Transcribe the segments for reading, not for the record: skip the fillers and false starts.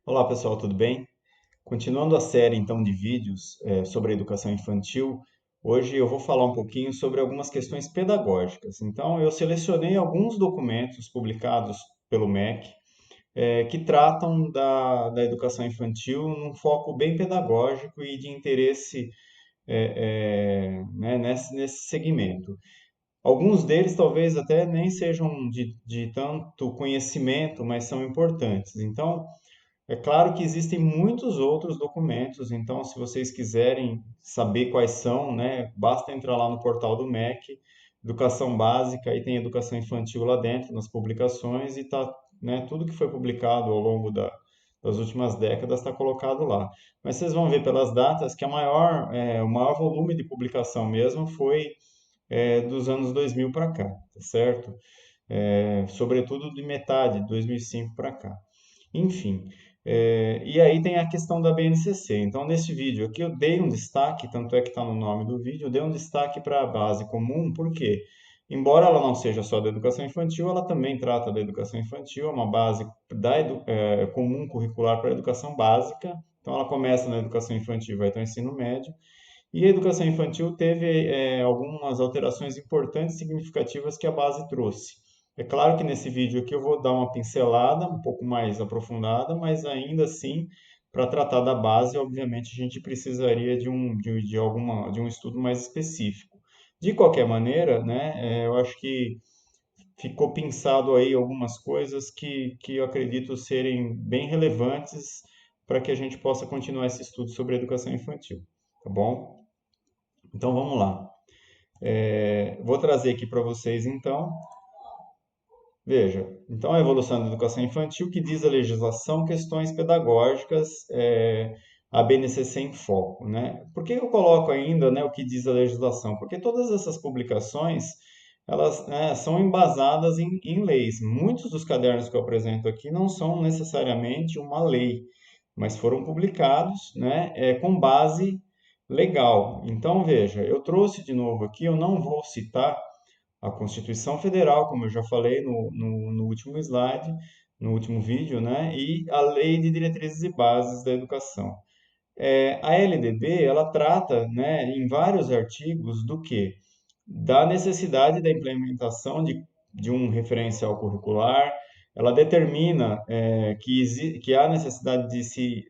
Olá pessoal, tudo bem? Continuando a série então de vídeos sobre a educação infantil, hoje eu vou falar um pouquinho sobre algumas questões pedagógicas. Então, eu selecionei alguns documentos publicados pelo MEC que tratam da educação infantil num foco bem pedagógico e de interesse né, nesse segmento. Alguns deles talvez até nem sejam de tanto conhecimento, mas são importantes. Então, é claro que existem muitos outros documentos, então se vocês quiserem saber quais são, né, basta entrar lá no portal do MEC, Educação Básica, e tem Educação Infantil lá dentro, nas publicações, e tá, né, tudo que foi publicado ao longo das últimas décadas está colocado lá. Mas vocês vão ver pelas datas que o maior volume de publicação mesmo foi dos anos 2000 para cá, tá certo? Sobretudo de metade, de 2005 para cá. Enfim, e aí tem a questão da BNCC. Então, nesse vídeo aqui, eu dei um destaque, tanto é que está no nome do vídeo, eu dei um destaque para a base comum, porque, embora ela não seja só da educação infantil, ela também trata da educação infantil, é uma base comum curricular para a educação básica. Então, ela começa na educação infantil e vai até o ensino médio. E a educação infantil teve algumas alterações importantes e significativas que a base trouxe. É claro que nesse vídeo aqui eu vou dar uma pincelada um pouco mais aprofundada, mas ainda assim, para tratar da base, obviamente a gente precisaria de um estudo mais específico. De qualquer maneira, né, eu acho que ficou pensado aí algumas coisas que eu acredito serem bem relevantes para que a gente possa continuar esse estudo sobre a educação infantil, tá bom? Então vamos lá. Vou trazer aqui para vocês então. Veja, então a evolução da educação infantil que diz a legislação, questões pedagógicas, a BNCC em foco, né? Por que eu coloco ainda, né, o que diz a legislação? Porque todas essas publicações, elas, né, são embasadas em leis. Muitos dos cadernos que eu apresento aqui não são necessariamente uma lei, mas foram publicados, né, com base legal. Então, veja, eu trouxe de novo aqui, eu não vou citar a Constituição Federal, como eu já falei no último slide, no último vídeo, né, e a Lei de Diretrizes e Bases da Educação. A LDB, ela trata, né, em vários artigos do que? Da necessidade da implementação de um referencial curricular, ela determina que há necessidade de se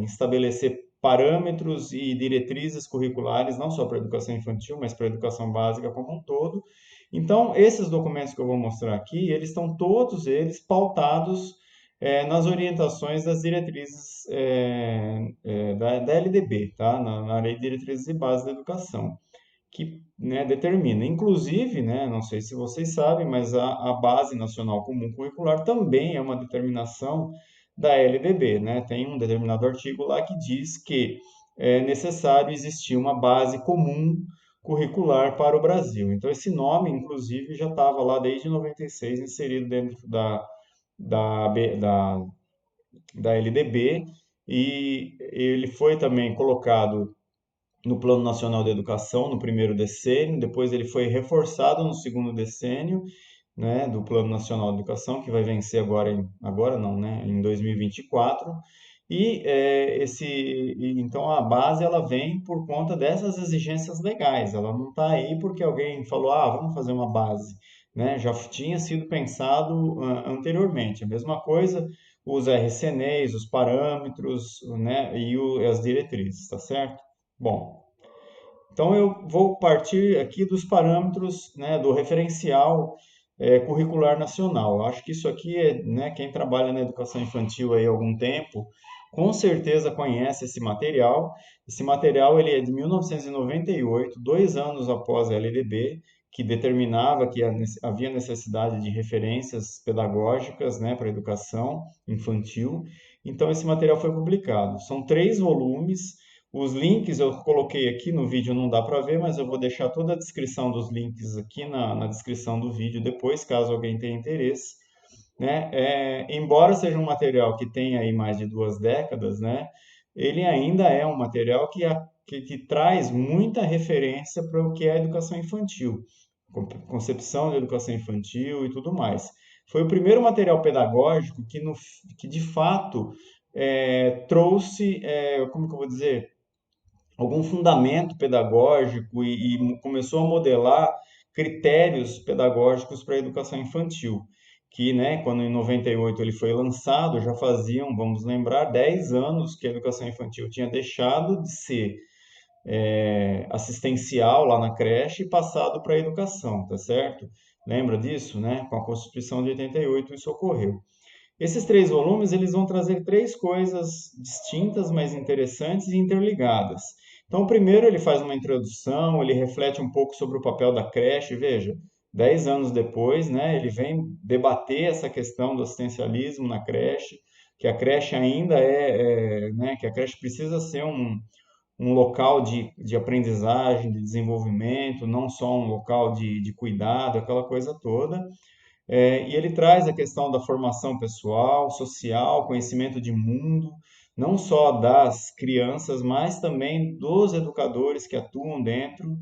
estabelecer parâmetros e diretrizes curriculares, não só para a educação infantil, mas para a educação básica como um todo. Então, esses documentos que eu vou mostrar aqui, eles estão todos eles pautados nas orientações das diretrizes da LDB, tá? Na Lei de Diretrizes e Bases da Educação que, né, determina. Inclusive, né, não sei se vocês sabem, mas a Base Nacional Comum Curricular também é uma determinação da LDB, né? Tem um determinado artigo lá que diz que é necessário existir uma base comum curricular para o Brasil. Então, esse nome, inclusive, já estava lá desde 96 inserido dentro da, B- da, da LDB e ele foi também colocado no Plano Nacional de Educação no primeiro decênio, depois ele foi reforçado no segundo decênio, né, do Plano Nacional de Educação, que vai vencer agora não, né, em 2024. Então a base ela vem por conta dessas exigências legais. Ela não está aí porque alguém falou, vamos fazer uma base, né? Já tinha sido pensado anteriormente. A mesma coisa os RCNEs, os parâmetros, né, as diretrizes, tá certo? Bom, então eu vou partir aqui dos parâmetros, né, do referencial curricular nacional. Eu acho que isso aqui né, quem trabalha na educação infantil aí há algum tempo, com certeza conhece esse material. Esse material ele é de 1998, 2 anos após a LDB, que determinava que havia necessidade de referências pedagógicas, né, para a educação infantil. Então esse material foi publicado. São 3 volumes. Os links eu coloquei aqui no vídeo, não dá para ver, mas eu vou deixar toda a descrição dos links aqui na descrição do vídeo depois, caso alguém tenha interesse, né? Embora seja um material que tenha aí mais de 2 décadas, né? Ele ainda é um material que traz muita referência para o que é a educação infantil, concepção de educação infantil e tudo mais. Foi o primeiro material pedagógico que, que de fato, trouxe, como que eu vou dizer, algum fundamento pedagógico e começou a modelar critérios pedagógicos para a educação infantil, que, né, quando em 98 ele foi lançado, já faziam, vamos lembrar, 10 anos que a educação infantil tinha deixado de ser assistencial lá na creche e passado para a educação, tá certo? Lembra disso, né? Com a Constituição de 88 isso ocorreu. Esses três volumes eles vão trazer três coisas distintas, mas interessantes e interligadas. Então, o primeiro ele faz uma introdução, ele reflete um pouco sobre o papel da creche. Veja, 10 anos depois, né, ele vem debater essa questão do assistencialismo na creche, que a creche ainda né, que a creche precisa ser um local de aprendizagem, de desenvolvimento, não só um local de cuidado, aquela coisa toda. E ele traz a questão da formação pessoal, social, conhecimento de mundo, não só das crianças, mas também dos educadores que atuam dentro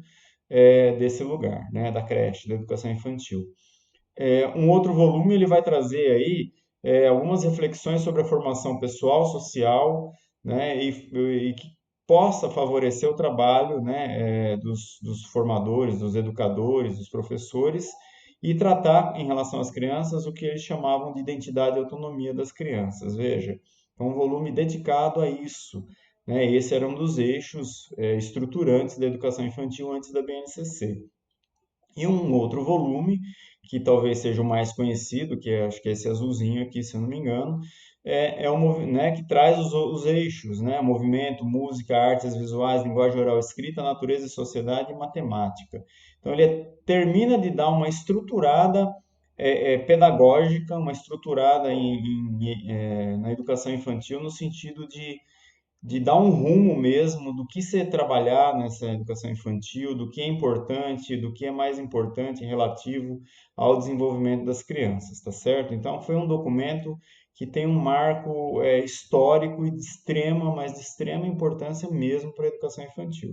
desse lugar, né, da creche, da educação infantil. Um outro volume ele vai trazer aí algumas reflexões sobre a formação pessoal, social, né, e que possa favorecer o trabalho, né, dos formadores, dos educadores, dos professores e tratar em relação às crianças o que eles chamavam de identidade e autonomia das crianças. Veja, é um volume dedicado a isso. Né? Esse era um dos eixos estruturantes da educação infantil antes da BNCC. E um outro volume, que talvez seja o mais conhecido, que acho que é esse azulzinho aqui, se eu não me engano, né, que traz os eixos, né, movimento, música, artes visuais, linguagem oral escrita, natureza e sociedade e matemática. Então ele termina de dar uma estruturada pedagógica, uma estruturada na educação infantil no sentido de dar um rumo mesmo do que se trabalhar nessa educação infantil, do que é importante, do que é mais importante relativo ao desenvolvimento das crianças, tá certo? Então, foi um documento que tem um marco histórico e de extrema, mas de extrema importância mesmo para a educação infantil,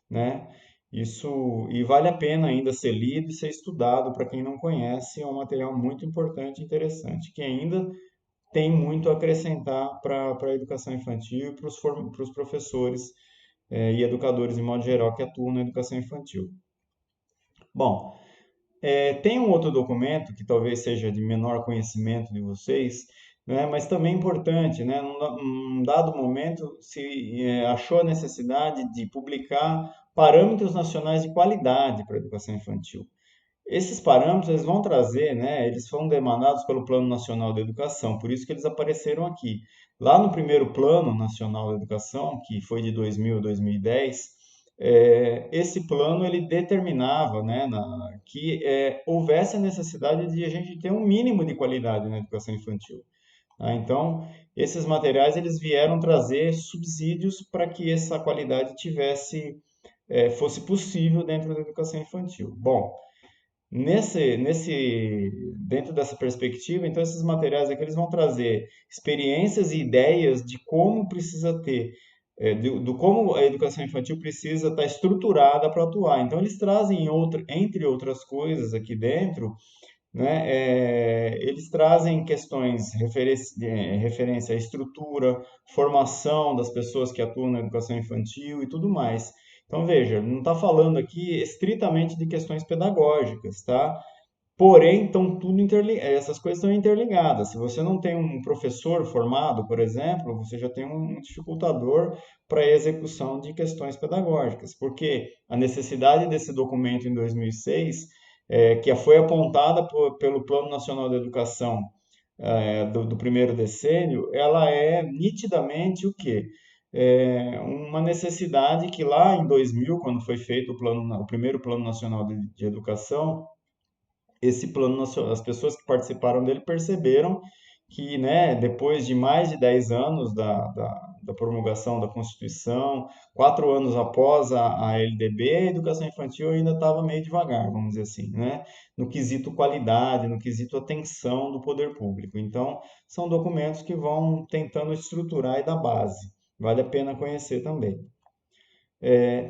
né? Isso, e vale a pena ainda ser lido e ser estudado para quem não conhece, é um material muito importante e interessante, que ainda tem muito a acrescentar para a educação infantil e para os professores e educadores, de modo geral, que atuam na educação infantil. Bom, tem um outro documento que talvez seja de menor conhecimento de vocês, né, mas também importante, né? Num dado momento se achou a necessidade de publicar parâmetros nacionais de qualidade para a educação infantil. Esses parâmetros eles vão trazer, né, eles foram demandados pelo Plano Nacional da Educação, por isso que eles apareceram aqui. Lá no primeiro Plano Nacional da Educação, que foi de 2000 a 2010, esse plano ele determinava, né, que houvesse a necessidade de a gente ter um mínimo de qualidade na educação infantil. Tá? Então, esses materiais eles vieram trazer subsídios para que essa qualidade fosse possível dentro da educação infantil. Bom, dentro dessa perspectiva, então esses materiais aqui eles vão trazer experiências e ideias de como precisa ter, do como a educação infantil precisa estar estruturada para atuar. Então eles trazem entre outras coisas aqui dentro, né, eles trazem questões referência à estrutura, formação das pessoas que atuam na educação infantil e tudo mais. Então, veja, não está falando aqui estritamente de questões pedagógicas, tá? Porém, essas coisas estão interligadas. Se você não tem um professor formado, por exemplo, você já tem um dificultador para a execução de questões pedagógicas, porque a necessidade desse documento em 2006, que foi apontada pelo Plano Nacional da Educação do primeiro decênio, ela é nitidamente o quê? Uma necessidade que lá em 2000, quando foi feito o primeiro Plano Nacional de Educação, esse plano nacional, as pessoas que participaram dele perceberam que, né, depois de mais de 10 anos da promulgação da Constituição, 4 anos após a LDB, a educação infantil ainda estava meio devagar, vamos dizer assim, né, no quesito qualidade, no quesito atenção do poder público. Então, são documentos que vão tentando estruturar e dar base. Vale a pena conhecer também.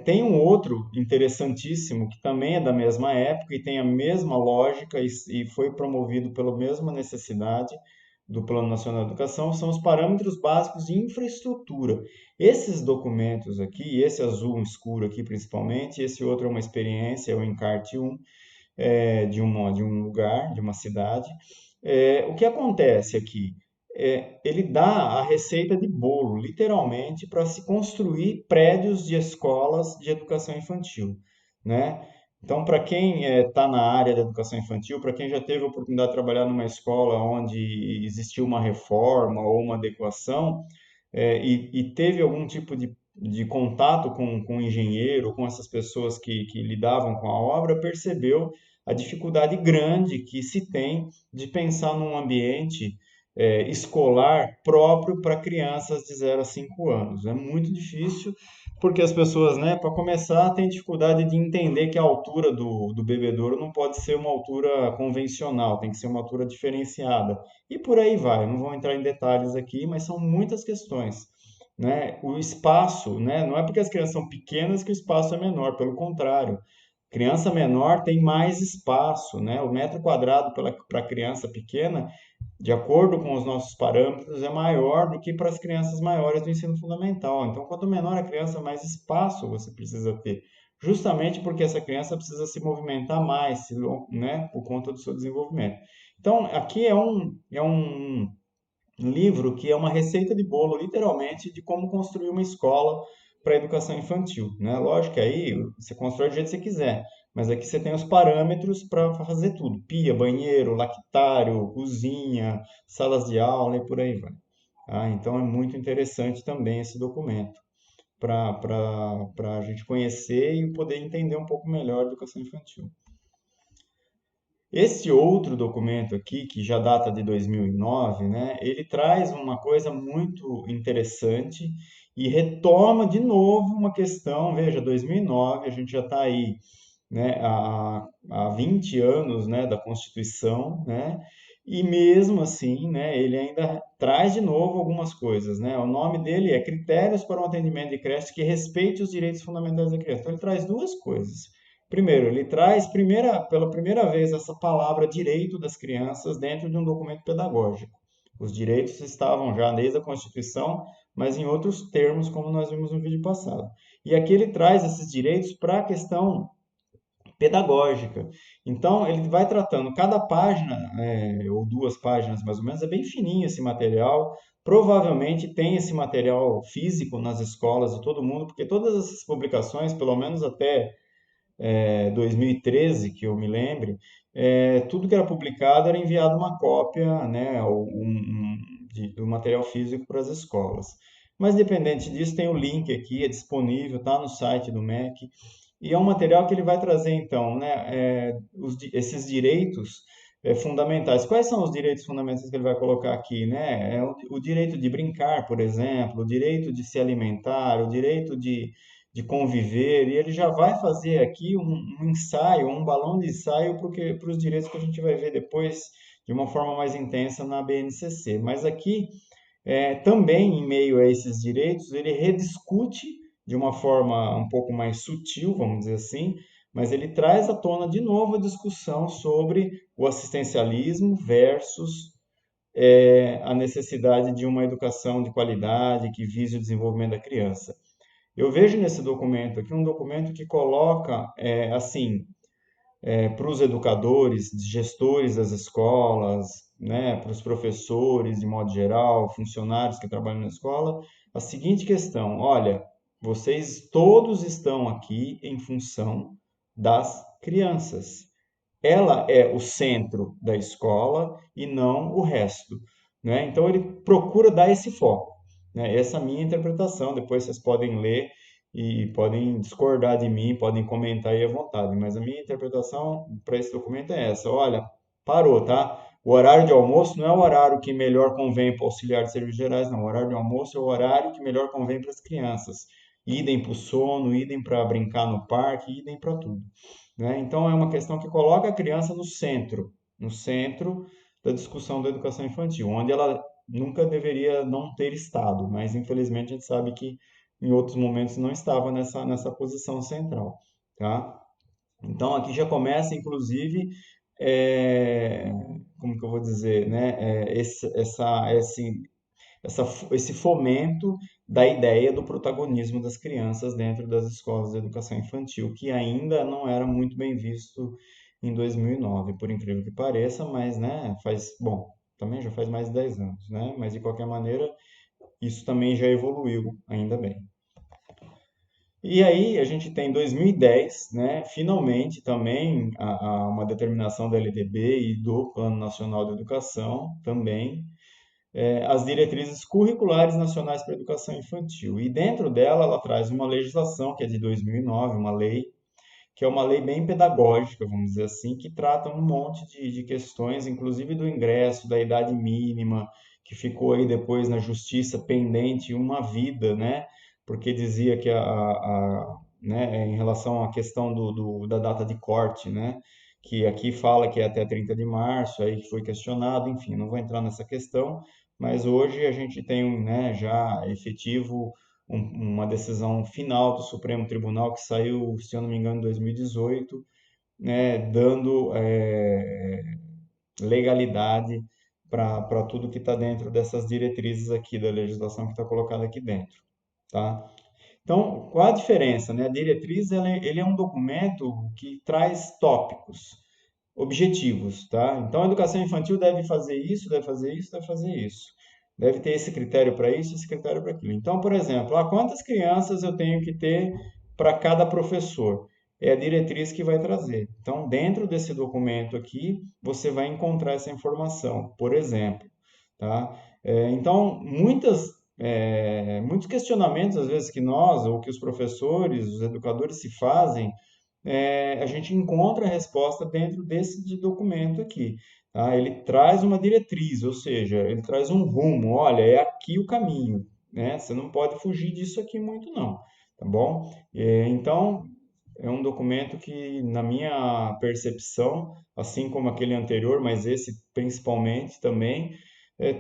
Tem um outro interessantíssimo que também é da mesma época e tem a mesma lógica e foi promovido pela mesma necessidade do Plano Nacional de Educação, são os parâmetros básicos de infraestrutura. Esses documentos aqui, esse azul escuro aqui principalmente, esse outro é uma experiência, é o Encarte 1, de um lugar, de uma cidade. O que acontece aqui? Ele dá a receita de bolo, literalmente, para se construir prédios de escolas de educação infantil, né? Então, para quem está na área da educação infantil, para quem já teve a oportunidade de trabalhar numa escola onde existiu uma reforma ou uma adequação, e teve algum tipo de contato com o engenheiro, com essas pessoas que lidavam com a obra, percebeu a dificuldade grande que se tem de pensar num ambiente escolar próprio para crianças de 0 a 5 anos. É muito difícil, porque as pessoas, né, para começar, têm dificuldade de entender que a altura do bebedouro não pode ser uma altura convencional, tem que ser uma altura diferenciada. E por aí vai, não vou entrar em detalhes aqui, mas são muitas questões. Né? O espaço, né? Não é porque as crianças são pequenas que o espaço é menor, pelo contrário. Criança menor tem mais espaço, né? O metro quadrado para criança pequena, de acordo com os nossos parâmetros, é maior do que para as crianças maiores do ensino fundamental. Então, quanto menor a criança, mais espaço você precisa ter. Justamente porque essa criança precisa se movimentar mais, né? Por conta do seu desenvolvimento. Então, aqui é um livro que é uma receita de bolo, literalmente, de como construir uma escola para a educação infantil, né? Lógico que aí você constrói do jeito que você quiser, mas aqui você tem os parâmetros para fazer tudo: pia, banheiro, lactário, cozinha, salas de aula e por aí vai. Ah, então é muito interessante também esse documento para a gente conhecer e poder entender um pouco melhor a educação infantil. Esse outro documento aqui, que já data de 2009, né, ele traz uma coisa muito interessante e retoma de novo uma questão. Veja, 2009, a gente já está aí, né, há 20 anos, né, da Constituição, né, e mesmo assim, né, ele ainda traz de novo algumas coisas, né. O nome dele é Critérios para um Atendimento de Creche que Respeite os Direitos Fundamentais da Criança. Então, ele traz duas coisas. Primeiro, ele traz pela primeira vez essa palavra direito das crianças dentro de um documento pedagógico. Os direitos estavam já desde a Constituição, mas em outros termos, como nós vimos no vídeo passado. E aqui ele traz esses direitos para a questão pedagógica. Então, ele vai tratando cada página, ou 2 páginas mais ou menos, é bem fininho esse material. Provavelmente tem esse material físico nas escolas de todo mundo, porque todas essas publicações, pelo menos até 2013, que eu me lembre, tudo que era publicado era enviado uma cópia, né, do material físico para as escolas. Mas, independente disso, tem o link aqui, é disponível, está no site do MEC, e é um material que ele vai trazer, então, né, esses direitos fundamentais. Quais são os direitos fundamentais que ele vai colocar aqui, né? O direito de brincar, por exemplo, o direito de se alimentar, o direito de conviver, e ele já vai fazer aqui um ensaio, um balão de ensaio para os direitos que a gente vai ver depois de uma forma mais intensa na BNCC. Mas aqui, também em meio a esses direitos, ele rediscute de uma forma um pouco mais sutil, vamos dizer assim, mas ele traz à tona de novo a discussão sobre o assistencialismo versus a necessidade de uma educação de qualidade que vise o desenvolvimento da criança. Eu vejo nesse documento aqui um documento que coloca, assim, para os educadores, gestores das escolas, né, para os professores, de modo geral, funcionários que trabalham na escola, a seguinte questão: olha, vocês todos estão aqui em função das crianças. Ela é o centro da escola e não o resto, né? Então ele procura dar esse foco, né? Essa é a minha interpretação. Depois vocês podem ler e podem discordar de mim, podem comentar aí à vontade, mas a minha interpretação para esse documento é essa. Olha, parou, tá? O horário de almoço não é o horário que melhor convém para o auxiliar de serviços gerais, não. O horário de almoço é o horário que melhor convém para as crianças. Idem para o sono, idem para brincar no parque, idem para tudo, né? Então, é uma questão que coloca a criança no centro da discussão da educação infantil, onde ela nunca deveria não ter estado, mas infelizmente a gente sabe que em outros momentos não estava nessa posição central, tá? Então, aqui já começa, inclusive, é, como que eu vou dizer, né? Esse fomento da ideia do protagonismo das crianças dentro das escolas de educação infantil, que ainda não era muito bem visto em 2009, por incrível que pareça, mas, né, bom, também já faz mais de 10 anos, né? Mas, de qualquer maneira, isso também já evoluiu, ainda bem. E aí a gente tem 2010, né, finalmente também uma determinação da LDB e do Plano Nacional de Educação também, as diretrizes curriculares nacionais para a educação infantil. E dentro dela ela traz uma legislação que é de 2009, uma lei que é uma lei bem pedagógica, vamos dizer assim, que trata um monte de questões, inclusive do ingresso, da idade mínima, que ficou aí depois na justiça pendente uma vida, né? Porque dizia que né, em relação à questão da data de corte, né? Que aqui fala que é até 30 de março, aí foi questionado, enfim, não vou entrar nessa questão, mas hoje a gente tem, né, já efetivo uma decisão final do Supremo Tribunal que saiu, se eu não me engano, em 2018, né, dando legalidade para tudo que está dentro dessas diretrizes aqui da legislação que está colocada aqui dentro, tá? Então, qual a diferença, né? A diretriz, ele é um documento que traz tópicos, objetivos, tá? Então, a educação infantil deve fazer isso, deve fazer isso, deve fazer isso. Deve ter esse critério para isso, esse critério para aquilo. Então, por exemplo, quantas crianças eu tenho que ter para cada professor? É a diretriz que vai trazer. Então, dentro desse documento aqui, você vai encontrar essa informação, por exemplo, tá? Então, muitos questionamentos, às vezes, que nós, ou que os professores, os educadores se fazem, a gente encontra a resposta dentro desse documento aqui. Tá? Ele traz uma diretriz, ou seja, ele traz um rumo. Olha, é aqui o caminho, né? Você não pode fugir disso aqui muito, não, tá bom? Então, é um documento que, na minha percepção, assim como aquele anterior, mas esse principalmente também,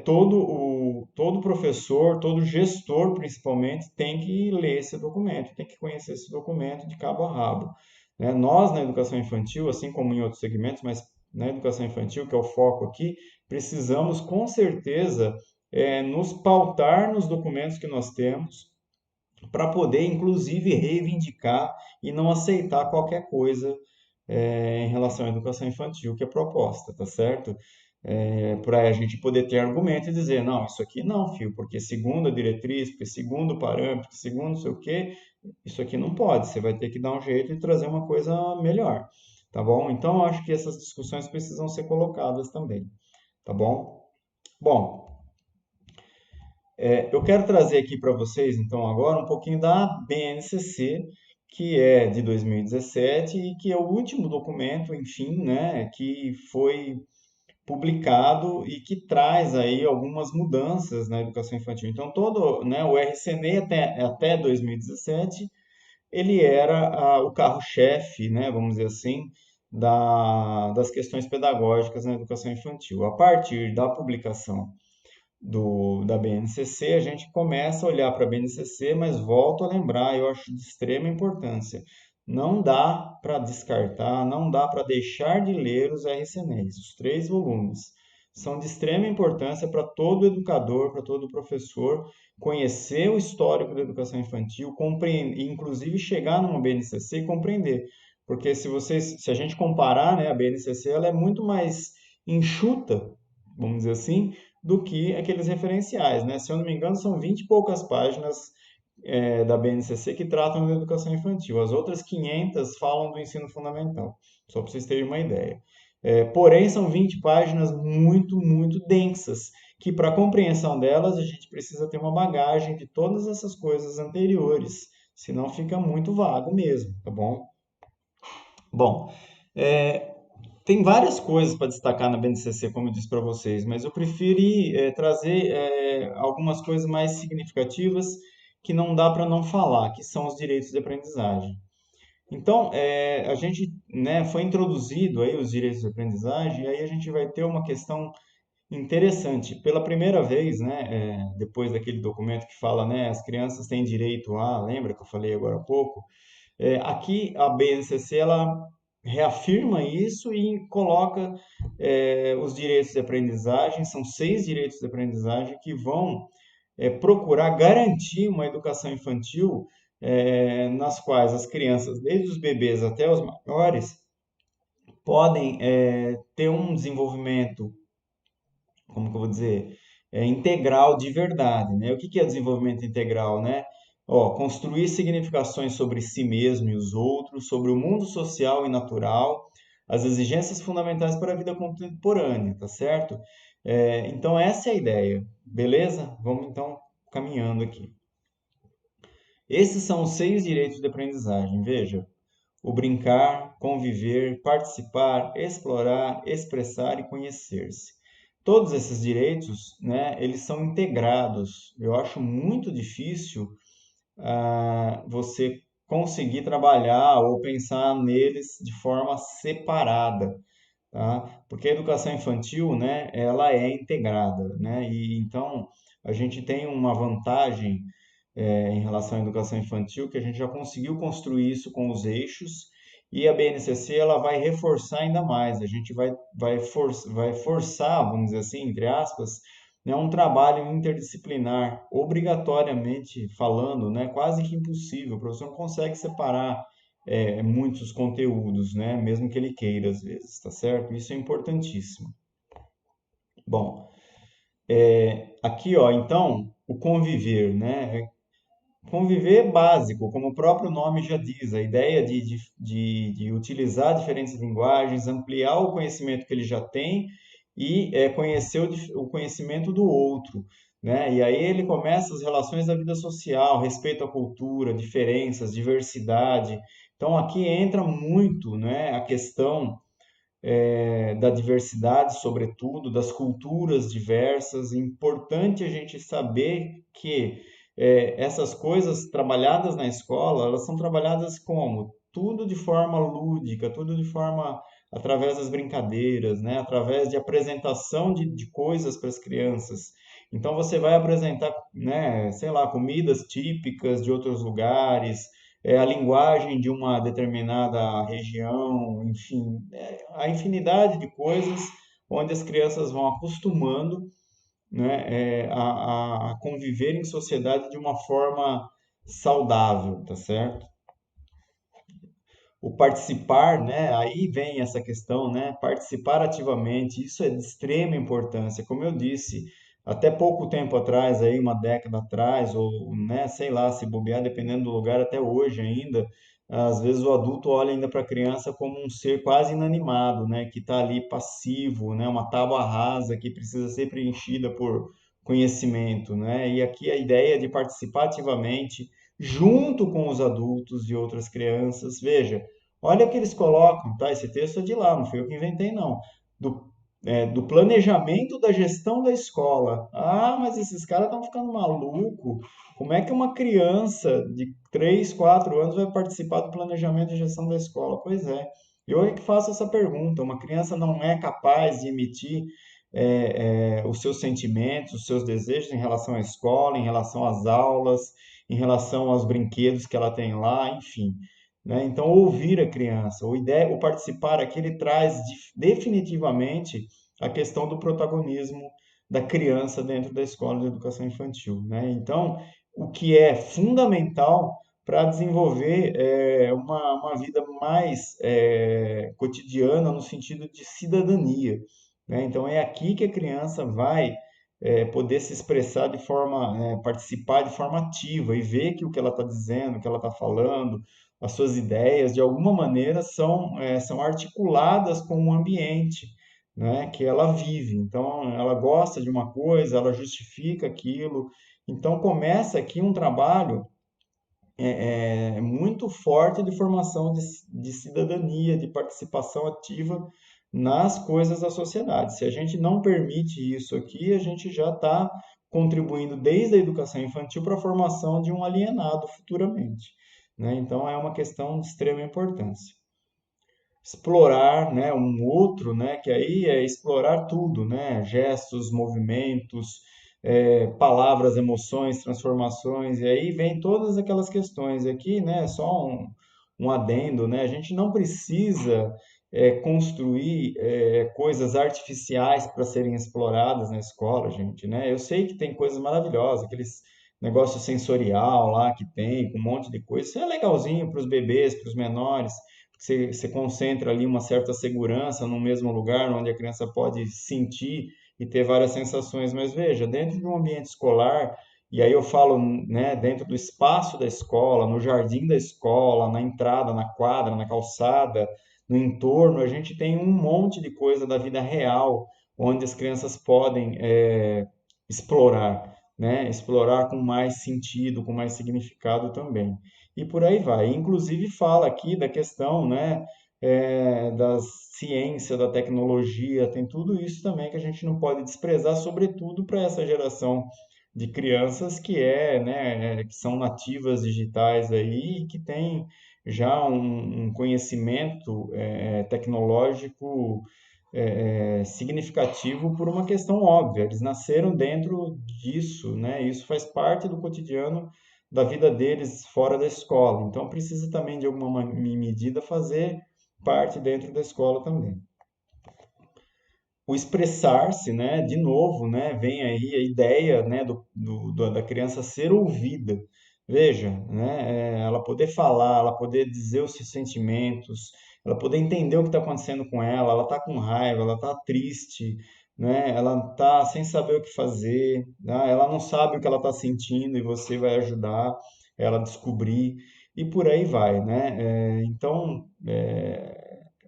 todo professor, todo gestor principalmente, tem que ler esse documento, tem que conhecer esse documento de cabo a rabo. Né? Nós, na educação infantil, assim como em outros segmentos, mas na educação infantil, que é o foco aqui, precisamos com certeza nos pautar nos documentos que nós temos, para poder, inclusive, reivindicar e não aceitar qualquer coisa em relação à educação infantil que é proposta, tá certo? Para a gente poder ter argumento e dizer, não, isso aqui não, filho, porque segundo a diretriz, porque segundo o parâmetro, segundo não sei o quê, isso aqui não pode, você vai ter que dar um jeito de trazer uma coisa melhor, tá bom? Então, eu acho que essas discussões precisam ser colocadas também, tá bom? Bom, eu quero trazer aqui para vocês, então, agora um pouquinho da BNCC, que é de 2017 e que é o último documento, enfim, né, que foi publicado e que traz aí algumas mudanças na educação infantil. Então, né, o RCNE até 2017, ele era o carro-chefe, né, vamos dizer assim, das questões pedagógicas na educação infantil. A partir da publicação da BNCC, a gente começa a olhar para a BNCC, mas volto a lembrar, eu acho de extrema importância. Não dá para descartar, não dá para deixar de ler os RCNEs, os 3 volumes. São de extrema importância para todo educador, para todo professor, conhecer o histórico da educação infantil, compreender, inclusive chegar numa BNCC e compreender. Porque se a gente comparar, né, a BNCC ela é muito mais enxuta, vamos dizer assim, do que aqueles referenciais, né? Se eu não me engano, são 20 e poucas páginas da BNCC que tratam da educação infantil. As outras 500 falam do ensino fundamental, só para vocês terem uma ideia. Porém, são 20 páginas muito, muito densas, que para a compreensão delas a gente precisa ter uma bagagem de todas essas coisas anteriores, senão fica muito vago mesmo, tá bom? Bom, é, tem várias coisas para destacar na BNCC, como eu disse para vocês, mas eu preferi trazer algumas coisas mais significativas que não dá para não falar, que são os direitos de aprendizagem. Então, a gente, né, foi introduzido aí os direitos de aprendizagem, e aí a gente vai ter uma questão Interessante. Pela primeira vez, né, depois daquele documento que fala, né, as crianças têm direito a, lembra que eu falei agora há pouco? Aqui a BNCC ela reafirma isso e coloca os direitos de aprendizagem, são 6 direitos de aprendizagem que vão procurar garantir uma educação infantil nas quais as crianças, desde os bebês até os maiores, podem ter um desenvolvimento, como que eu vou dizer, integral de verdade, né? O que que é desenvolvimento integral, né? Ó, construir significações sobre si mesmo e os outros, sobre o mundo social e natural, as exigências fundamentais para a vida contemporânea, tá certo? Então essa é a ideia, beleza? Vamos então caminhando aqui. Esses são os 6 direitos de aprendizagem, veja. O brincar, conviver, participar, explorar, expressar e conhecer-se. Todos esses direitos, né, eles são integrados. Eu acho muito difícil você conseguir trabalhar ou pensar neles de forma separada, tá? Porque a educação infantil, né, ela é integrada, né? E então a gente tem uma vantagem em relação à educação infantil, que a gente já conseguiu construir isso com os eixos, e a BNCC ela vai reforçar ainda mais. A gente vai forçar, vamos dizer assim, entre aspas, né, um trabalho interdisciplinar, obrigatoriamente falando, né, quase que impossível. O professor não consegue separar muitos conteúdos, né, mesmo que ele queira às vezes, tá certo? Isso é importantíssimo. Bom, aqui, ó, então, o conviver, né? Conviver básico, como o próprio nome já diz, a ideia de utilizar diferentes linguagens, ampliar o conhecimento que ele já tem e conhecer o conhecimento do outro, né? E aí ele começa as relações da vida social, respeito à cultura, diferenças, diversidade. Então aqui entra muito, né, a questão da diversidade, sobretudo, das culturas diversas. É importante a gente saber que essas coisas trabalhadas na escola, elas são trabalhadas como? Tudo de forma lúdica, tudo de forma através das brincadeiras, né? Através de apresentação de coisas para as crianças. Então você vai apresentar, né, sei lá, comidas típicas de outros lugares, a linguagem de uma determinada região, enfim, a infinidade de coisas onde as crianças vão acostumando, né, a conviver em sociedade de uma forma saudável, tá certo? O participar, né, aí vem essa questão, né, participar ativamente, isso é de extrema importância. Como eu disse, até pouco tempo atrás, aí uma década atrás, ou, né, sei lá, se bobear, dependendo do lugar, até hoje ainda, às vezes o adulto olha ainda para a criança como um ser quase inanimado, né, que está ali passivo, né, uma tábua rasa que precisa ser preenchida por conhecimento, né? E aqui a ideia de participar ativamente junto com os adultos e outras crianças. Veja, olha o que eles colocam, tá? Esse texto é de lá, não fui eu que inventei, não. Do planejamento da gestão da escola. Ah, mas esses caras estão ficando maluco. Como é que uma criança de 3, 4 anos vai participar do planejamento de gestão da escola? Pois é. Eu é que faço essa pergunta. Uma criança não é capaz de emitir os seus sentimentos, os seus desejos em relação à escola, em relação às aulas, em relação aos brinquedos que ela tem lá, enfim. Né? Então, ouvir a criança, o participar aqui, ele traz definitivamente a questão do protagonismo da criança dentro da escola de educação infantil. Né? Então, o que é fundamental para desenvolver uma vida mais cotidiana no sentido de cidadania. Né? Então, é aqui que a criança vai poder se expressar de forma, participar de forma ativa e ver que o que ela está dizendo, o que ela está falando, as suas ideias, de alguma maneira, são articuladas com o ambiente, né, que ela vive. Então, ela gosta de uma coisa, ela justifica aquilo. Então, começa aqui um trabalho muito forte de formação de cidadania, de participação ativa nas coisas da sociedade. Se a gente não permite isso aqui, a gente já está contribuindo desde a educação infantil para a formação de um alienado futuramente. Né? Então, é uma questão de extrema importância. explorar, né, um outro, né, que aí é explorar tudo, né, gestos, movimentos, palavras, emoções, transformações, e aí vem todas aquelas questões aqui, né, só um adendo, né, a gente não precisa construir coisas artificiais para serem exploradas na escola, gente, né, eu sei que tem coisas maravilhosas, aqueles negócio sensorial lá que tem, com um monte de coisa, isso é legalzinho para os bebês, para os menores, você concentra ali uma certa segurança no mesmo lugar, onde a criança pode sentir e ter várias sensações. Mas veja, dentro de um ambiente escolar, e aí eu falo, né, dentro do espaço da escola, no jardim da escola, na entrada, na quadra, na calçada, no entorno, a gente tem um monte de coisa da vida real, onde as crianças podem explorar, né? Explorar com mais sentido, com mais significado também e por aí vai. Inclusive fala aqui da questão, né, da ciência, da tecnologia, tem tudo isso também que a gente não pode desprezar, sobretudo para essa geração de crianças que né, que são nativas digitais aí e que tem já um conhecimento tecnológico significativo por uma questão óbvia. Eles nasceram dentro disso, né? Isso faz parte do cotidiano da vida deles fora da escola. Então precisa também de alguma medida fazer parte dentro da escola também. O expressar-se, né, de novo, né, vem aí a ideia, né, da criança ser ouvida. Veja, né, ela poder falar, ela poder dizer os seus sentimentos, ela poder entender o que está acontecendo com ela está com raiva, ela está triste, né, ela está sem saber o que fazer, né, ela não sabe o que ela está sentindo e você vai ajudar ela a descobrir e por aí vai, né? Então,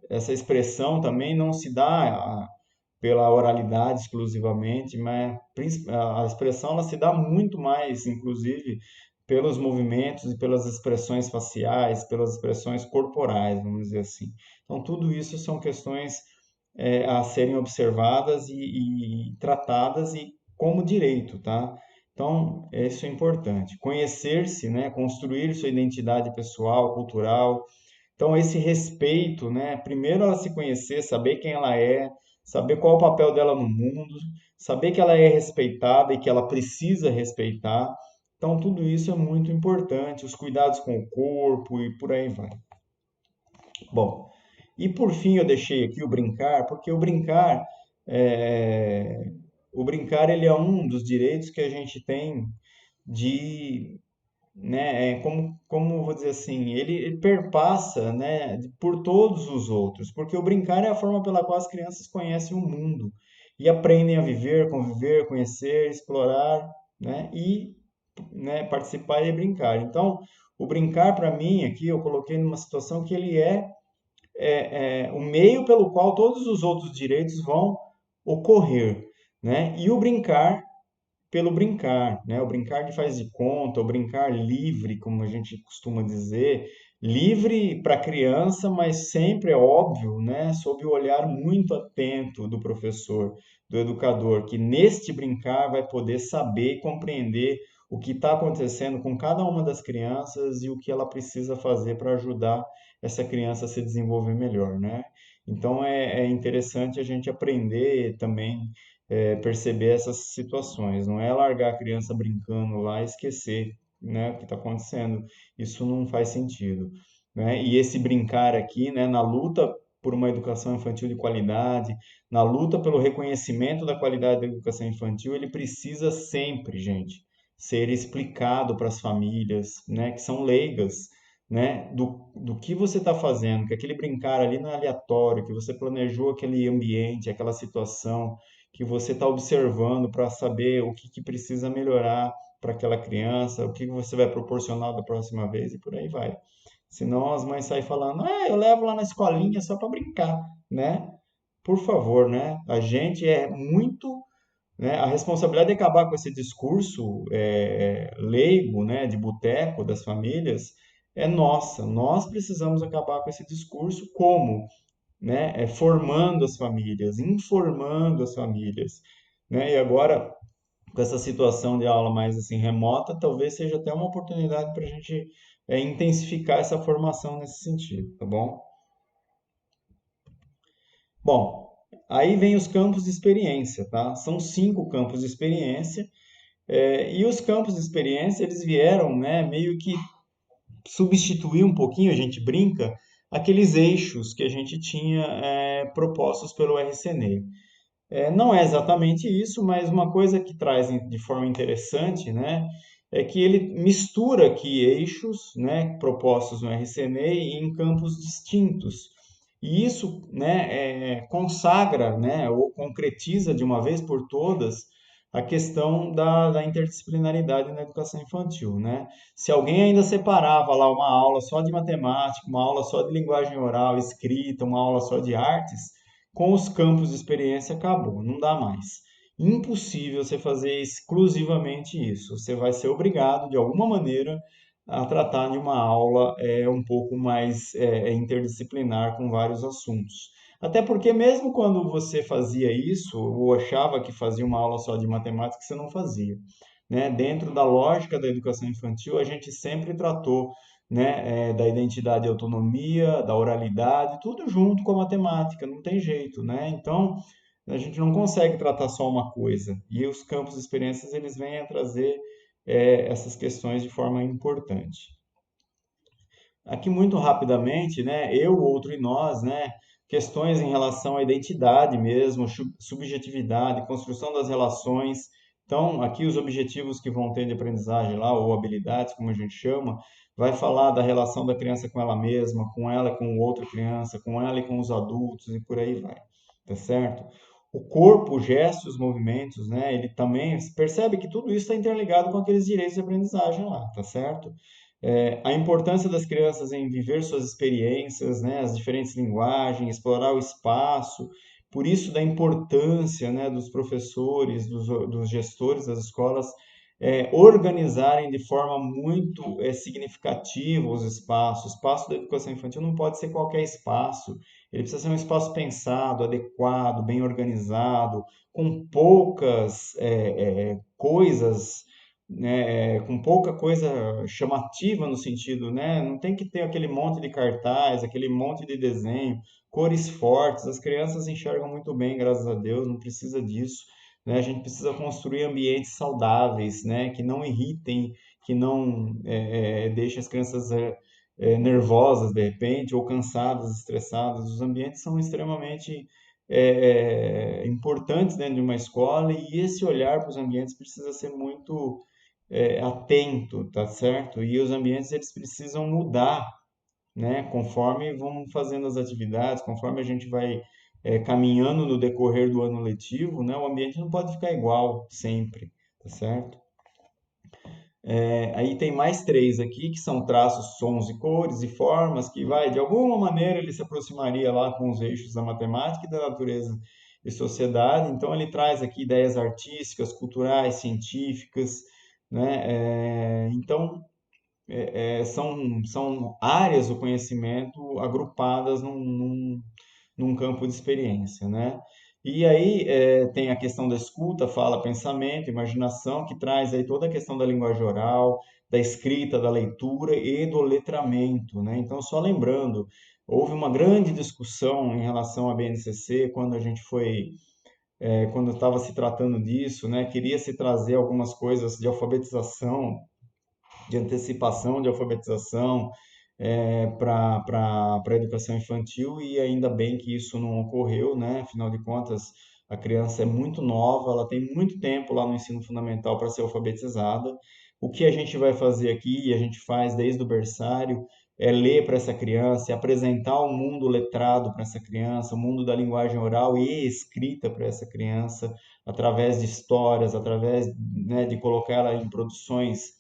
essa expressão também não se dá pela oralidade exclusivamente, mas a expressão ela se dá muito mais, inclusive, pelos movimentos e pelas expressões faciais, pelas expressões corporais, vamos dizer assim. Então, tudo isso são questões a serem observadas e tratadas e como direito, tá? Então, isso é importante. Conhecer-se, né? Construir sua identidade pessoal, cultural, então, esse respeito, né? Primeiro ela se conhecer, saber quem ela é, saber qual é o papel dela no mundo, saber que ela é respeitada e que ela precisa respeitar. Então, tudo isso é muito importante, os cuidados com o corpo e por aí vai. Bom, e por fim eu deixei aqui o brincar, porque é, o brincar ele é um dos direitos que a gente tem de né, como vou dizer assim, ele perpassa, né, por todos os outros, porque o brincar é a forma pela qual as crianças conhecem o mundo e aprendem a viver, conviver, conhecer, explorar, né, e né, participar e brincar. Então, o brincar para mim aqui eu coloquei numa situação que ele é o meio pelo qual todos os outros direitos vão ocorrer, né? E o brincar pelo brincar, né? O brincar de faz de conta, o brincar livre, como a gente costuma dizer, livre para a criança, mas sempre é óbvio, né? Sob o olhar muito atento do professor, do educador, que neste brincar vai poder saber e compreender o que está acontecendo com cada uma das crianças e o que ela precisa fazer para ajudar essa criança a se desenvolver melhor, né? Então é interessante a gente aprender também perceber essas situações. Não é largar a criança brincando lá e esquecer, né, o que está acontecendo. Isso não faz sentido, né? E esse brincar aqui, né, na luta por uma educação infantil de qualidade, na luta pelo reconhecimento da qualidade da educação infantil, ele precisa sempre, gente, ser explicado para as famílias, né, que são leigas, né, do que você está fazendo, que aquele brincar ali não é aleatório, que você planejou aquele ambiente, aquela situação, que você está observando para saber o que precisa melhorar para aquela criança, o que você vai proporcionar da próxima vez e por aí vai. Senão as mães saem falando, eu levo lá na escolinha só para brincar, né? Por favor, né? A gente é muito, né? A responsabilidade de acabar com esse discurso leigo, né? De boteco das famílias é nossa. Nós precisamos acabar com esse discurso como né, formando as famílias, informando as famílias, né? E agora com essa situação de aula mais assim remota, talvez seja até uma oportunidade para a gente intensificar essa formação nesse sentido, tá bom? Bom, aí vem os campos de experiência, tá? São 5 campos de experiência, e os campos de experiência, eles vieram, né, meio que substituir um pouquinho, a gente brinca, aqueles eixos que a gente tinha propostos pelo RCNE. Não é exatamente isso, mas uma coisa que traz de forma interessante, né, é que ele mistura aqui eixos, né, propostos no RCNE em campos distintos. E isso, né, consagra, né, ou concretiza de uma vez por todas a questão da interdisciplinaridade na educação infantil, né? Se alguém ainda separava lá uma aula só de matemática, uma aula só de linguagem oral, escrita, uma aula só de artes, com os campos de experiência acabou, não dá mais. Impossível você fazer exclusivamente isso. Você vai ser obrigado, de alguma maneira, a tratar de uma aula um pouco mais interdisciplinar com vários assuntos. Até porque mesmo quando você fazia isso, ou achava que fazia uma aula só de matemática, você não fazia, né? Dentro da lógica da educação infantil, a gente sempre tratou, né, da identidade e autonomia, da oralidade, tudo junto com a matemática, não tem jeito, né? Então, a gente não consegue tratar só uma coisa. E os campos de experiências, eles vêm a trazer essas questões de forma importante. Aqui muito rapidamente, né, eu, outro e nós, né, questões em relação à identidade mesmo, subjetividade, construção das relações. Então, aqui os objetivos que vão ter de aprendizagem lá, ou habilidades, como a gente chama, vai falar da relação da criança com ela mesma, com ela e com outra criança, com ela e com os adultos e por aí vai, tá certo? O corpo, os gestos, os movimentos, né, ele também percebe que tudo isso está interligado com aqueles direitos de aprendizagem lá, tá certo? A importância das crianças em viver suas experiências, né, as diferentes linguagens, explorar o espaço, por isso da importância, né, dos professores, dos gestores das escolas organizarem de forma muito significativa os espaços. O espaço da educação infantil não pode ser qualquer espaço, ele precisa ser um espaço pensado, adequado, bem organizado, com poucas coisas, né, com pouca coisa chamativa no sentido, né? Não tem que ter aquele monte de cartaz, aquele monte de desenho, cores fortes. As crianças enxergam muito bem, graças a Deus, não precisa disso, né? A gente precisa construir ambientes saudáveis, né? Que não irritem, que não deixem as crianças nervosas de repente, ou cansadas, estressadas. Os ambientes são extremamente importantes dentro de uma escola e esse olhar para os ambientes precisa ser muito atento, tá certo? E os ambientes eles precisam mudar, né? Conforme vão fazendo as atividades, conforme a gente vai caminhando no decorrer do ano letivo, né? O ambiente não pode ficar igual sempre, tá certo? Aí tem mais 3 aqui, que são traços, sons e cores e formas, que vai, de alguma maneira, ele se aproximaria lá com os eixos da matemática e da natureza e sociedade. Então, ele traz aqui ideias artísticas, culturais, científicas, né? Então, são áreas do conhecimento agrupadas num campo de experiência, né? E aí tem a questão da escuta, fala, pensamento, imaginação, que traz aí toda a questão da linguagem oral, da escrita, da leitura e do letramento, né? Então, só lembrando, houve uma grande discussão em relação à BNCC quando a gente foi, quando estava se tratando disso, né? Queria se trazer algumas coisas de alfabetização, de antecipação de alfabetização para a educação infantil e ainda bem que isso não ocorreu, né? Afinal de contas, a criança é muito nova, ela tem muito tempo lá no ensino fundamental para ser alfabetizada. O que a gente vai fazer aqui, e a gente faz desde o berçário, é ler para essa criança, é apresentar o mundo letrado para essa criança, o mundo da linguagem oral e escrita para essa criança, através de histórias, através, né, de colocar ela em produções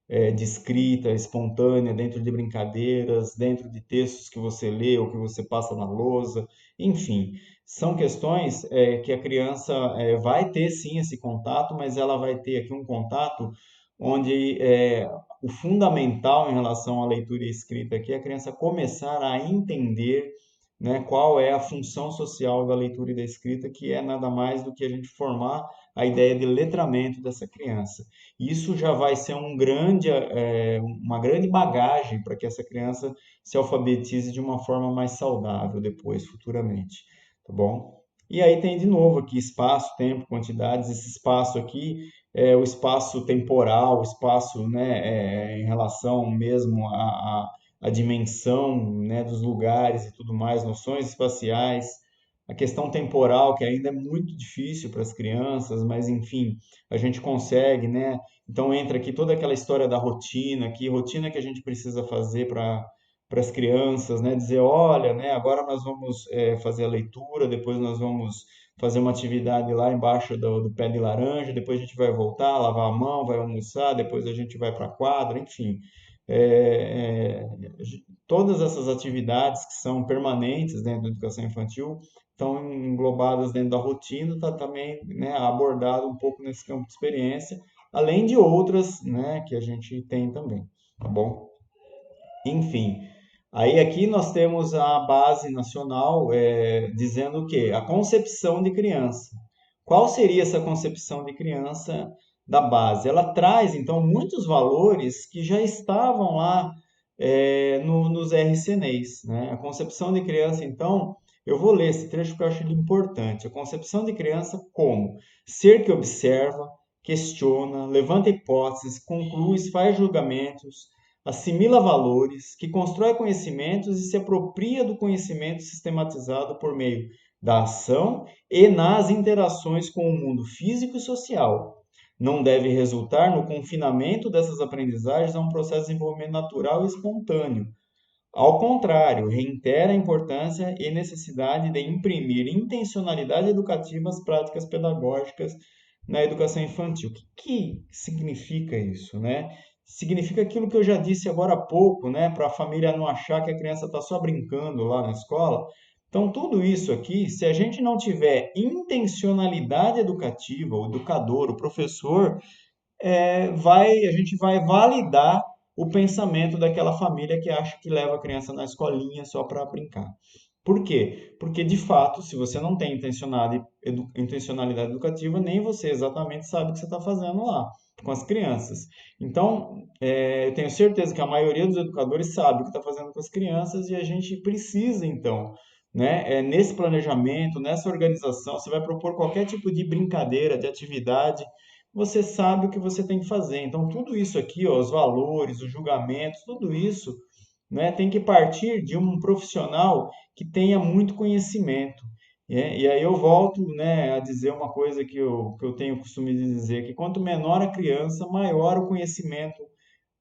de escrita espontânea, dentro de brincadeiras, dentro de textos que você lê ou que você passa na lousa, enfim, são questões que a criança vai ter sim esse contato, mas ela vai ter aqui um contato onde o fundamental em relação à leitura e escrita aqui é a criança começar a entender, né, qual é a função social da leitura e da escrita, que é nada mais do que a gente formar a ideia de letramento dessa criança. Isso já vai ser uma grande bagagem para que essa criança se alfabetize de uma forma mais saudável depois, futuramente. tá bom? E aí tem de novo aqui espaço, tempo, quantidades. Esse espaço aqui é o espaço temporal, o espaço, né, em relação mesmo à dimensão, né, dos lugares e tudo mais, noções espaciais. A questão temporal, que ainda é muito difícil para as crianças, mas enfim, a gente consegue, né? Então entra aqui toda aquela história da rotina, que rotina que a gente precisa fazer para as crianças, né? Dizer, olha, né? Agora nós vamos fazer a leitura, depois nós vamos fazer uma atividade lá embaixo do pé de laranja, depois a gente vai voltar, lavar a mão, vai almoçar, depois a gente vai para a quadra, enfim. É, é, Todas essas atividades que são permanentes dentro da educação infantil estão englobadas dentro da rotina, está também, né, abordado um pouco nesse campo de experiência, além de outras, né, que a gente tem também, tá bom? Enfim, aí aqui nós temos a base nacional dizendo o quê? A concepção de criança. Qual seria essa concepção de criança da base? Ela traz, então, muitos valores que já estavam lá nos RCNEs, né? A concepção de criança, então, eu vou ler esse trecho porque eu acho ele importante. A concepção de criança como ser que observa, questiona, levanta hipóteses, conclui, faz julgamentos, assimila valores, que constrói conhecimentos e se apropria do conhecimento sistematizado por meio da ação e nas interações com o mundo físico e social. Não deve resultar no confinamento dessas aprendizagens a um processo de desenvolvimento natural e espontâneo. Ao contrário, reitera a importância e necessidade de imprimir intencionalidade educativa às práticas pedagógicas na educação infantil. O que significa isso, né? Significa aquilo que eu já disse agora há pouco, né? Para a família não achar que a criança está só brincando lá na escola. Então, tudo isso aqui, se a gente não tiver intencionalidade educativa, o educador, o professor, a gente vai validar o pensamento daquela família que acha que leva a criança na escolinha só para brincar. Por quê? Porque, de fato, se você não tem intencionalidade educativa, nem você exatamente sabe o que você está fazendo lá com as crianças. Então, eu tenho certeza que a maioria dos educadores sabe o que está fazendo com as crianças e a gente precisa, então, né, nesse planejamento, nessa organização, você vai propor qualquer tipo de brincadeira, de atividade, você sabe o que você tem que fazer. Então, tudo isso aqui, ó, os valores, os julgamentos, tudo isso, né, tem que partir de um profissional que tenha muito conhecimento. E aí eu volto, né, a dizer uma coisa que eu tenho costume de dizer, que quanto menor a criança, maior o conhecimento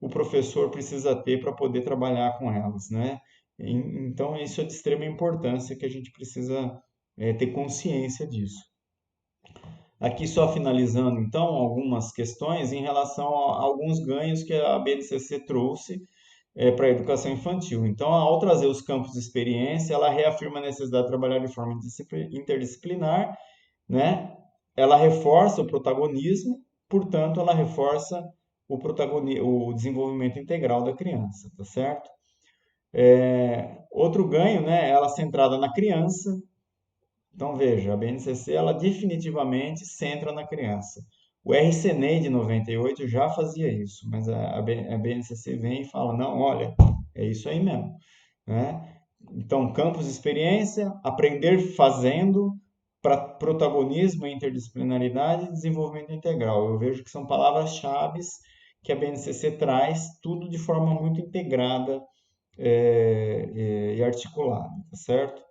o professor precisa ter para poder trabalhar com elas, né? Então, isso é de extrema importância que a gente precisa ter consciência disso. Aqui só finalizando, então, algumas questões em relação a alguns ganhos que a BNCC trouxe para a educação infantil. Então, ao trazer os campos de experiência, ela reafirma a necessidade de trabalhar de forma interdisciplinar, né? Ela reforça o protagonismo, portanto, ela reforça o desenvolvimento integral da criança, tá certo? Outro ganho, né? Ela centrada na criança, então, veja, a BNCC ela definitivamente centra na criança. O RCNEI de 98 já fazia isso, mas a BNCC vem e fala, não, olha, é isso aí mesmo, né? Então, campos de experiência, aprender fazendo, para protagonismo, interdisciplinaridade e desenvolvimento integral. Eu vejo que são palavras-chave que a BNCC traz, tudo de forma muito integrada e articulada, tá certo?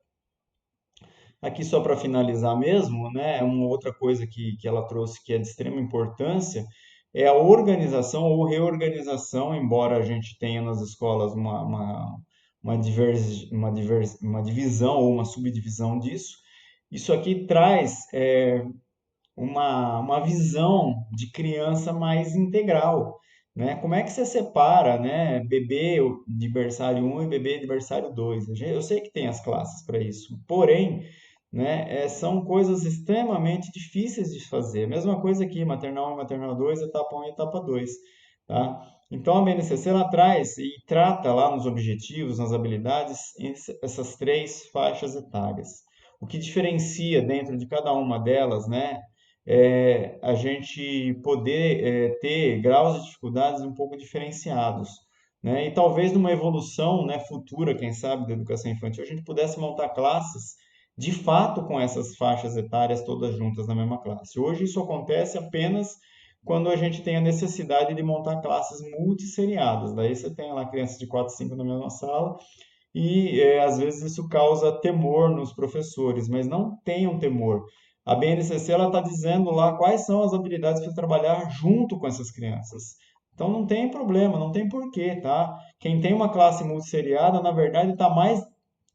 Aqui só para finalizar mesmo, né, uma outra coisa que ela trouxe que é de extrema importância é a organização ou reorganização, embora a gente tenha nas escolas uma divisão ou uma subdivisão disso. Isso aqui traz uma visão de criança mais integral, né? Como é que você separa, né, bebê de berçário 1 e bebê de berçário 2? Eu sei que tem as classes para isso, porém, né, são coisas extremamente difíceis de fazer. Mesma coisa aqui, maternal 1 e maternal 2, etapa 1 e etapa 2, tá? Então, a BNCC ela traz e trata lá nos objetivos, nas habilidades, essas três faixas etárias. O que diferencia dentro de cada uma delas, né, a gente poder ter graus de dificuldades um pouco diferenciados, né? E talvez numa evolução, né, futura, quem sabe, da educação infantil, a gente pudesse montar classes de fato com essas faixas etárias todas juntas na mesma classe. Hoje isso acontece apenas quando a gente tem a necessidade de montar classes multisseriadas. Daí você tem lá crianças de 4, 5 na mesma sala e às vezes isso causa temor nos professores, mas não tenham temor. A BNCC ela está dizendo lá quais são as habilidades para trabalhar junto com essas crianças. Então não tem problema, não tem porquê, tá? Quem tem uma classe multisseriada, na verdade, está mais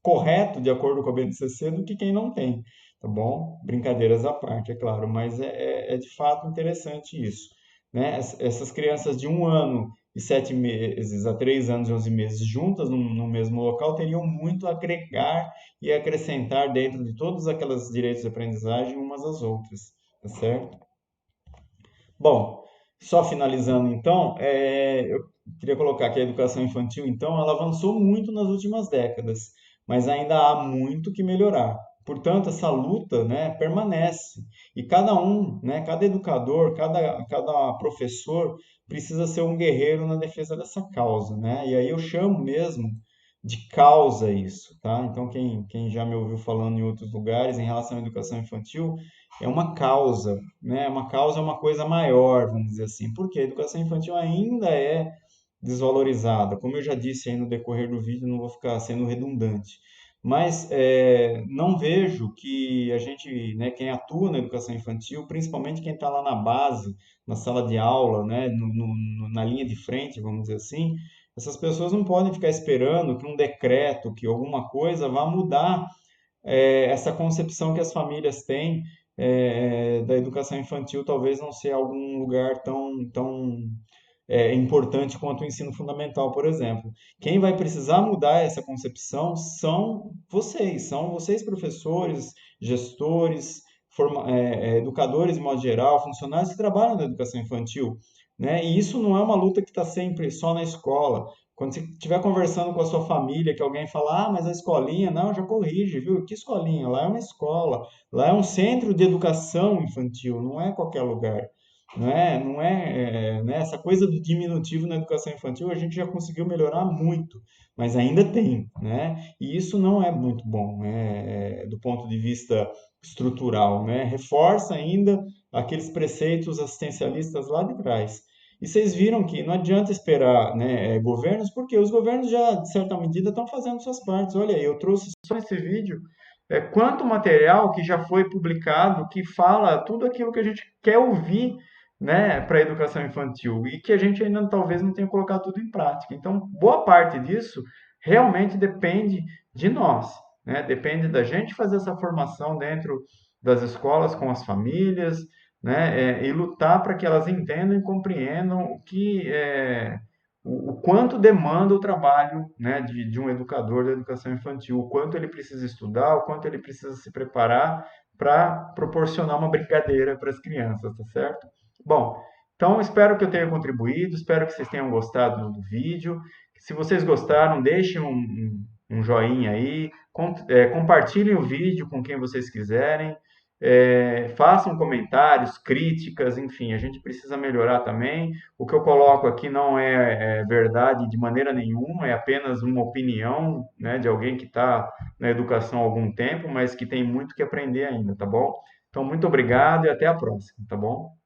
correto, de acordo com a BNCC, do que quem não tem, tá bom? Brincadeiras à parte, é claro, mas é de fato interessante isso, né? Essas crianças de 1 ano e 7 meses a 3 anos e 11 meses juntas no mesmo local teriam muito a agregar e acrescentar dentro de todos aqueles direitos de aprendizagem umas às outras, tá certo? Bom, só finalizando então, eu queria colocar que a educação infantil, então, ela avançou muito nas últimas décadas, mas ainda há muito que melhorar. Portanto, essa luta, né, permanece. E cada um, né, cada educador, cada professor precisa ser um guerreiro na defesa dessa causa, né? E aí eu chamo mesmo de causa isso, tá? Então, quem já me ouviu falando em outros lugares em relação à educação infantil, é uma causa, né? Uma causa é uma coisa maior, vamos dizer assim, porque a educação infantil ainda é desvalorizada. Como eu já disse aí no decorrer do vídeo, não vou ficar sendo redundante. Mas não vejo que a gente, né, quem atua na educação infantil, principalmente quem está lá na base, na sala de aula, né, na linha de frente, vamos dizer assim, essas pessoas não podem ficar esperando que um decreto, que alguma coisa vá mudar essa concepção que as famílias têm da educação infantil talvez não ser algum lugar tão importante quanto o ensino fundamental, por exemplo. Quem vai precisar mudar essa concepção são vocês professores, gestores, educadores de modo geral, funcionários que trabalham na educação infantil, né? E isso não é uma luta que está sempre só na escola. Quando você estiver conversando com a sua família, que alguém fala, mas a escolinha, não, já corrige, viu? Que escolinha? Lá é uma escola, lá é um centro de educação infantil, não é qualquer lugar. Né? Essa coisa do diminutivo na educação infantil a gente já conseguiu melhorar muito, mas ainda tem, né? E isso não é muito bom, né? Do ponto de vista estrutural, né? Reforça ainda aqueles preceitos assistencialistas lá de trás. E vocês viram que não adianta esperar, né, governos, porque os governos já, de certa medida, estão fazendo suas partes. Olha aí, eu trouxe só esse vídeo, quanto material que já foi publicado que fala tudo aquilo que a gente quer ouvir, né, para a educação infantil e que a gente ainda talvez não tenha colocado tudo em prática. Então, boa parte disso realmente depende de nós, né? Depende da gente fazer essa formação dentro das escolas com as famílias, né, e lutar para que elas entendam e compreendam o quanto demanda o trabalho, né, de um educador da educação infantil, o quanto ele precisa estudar, o quanto ele precisa se preparar para proporcionar uma brincadeira para as crianças, tá certo? Bom, então espero que eu tenha contribuído, espero que vocês tenham gostado do vídeo. Se vocês gostaram, deixem um joinha aí, compartilhem o vídeo com quem vocês quiserem. Façam comentários, críticas, enfim, a gente precisa melhorar também. O que eu coloco aqui não é verdade de maneira nenhuma, é apenas uma opinião, né, de alguém que está na educação há algum tempo, mas que tem muito que aprender ainda, tá bom? Então, muito obrigado e até a próxima, tá bom?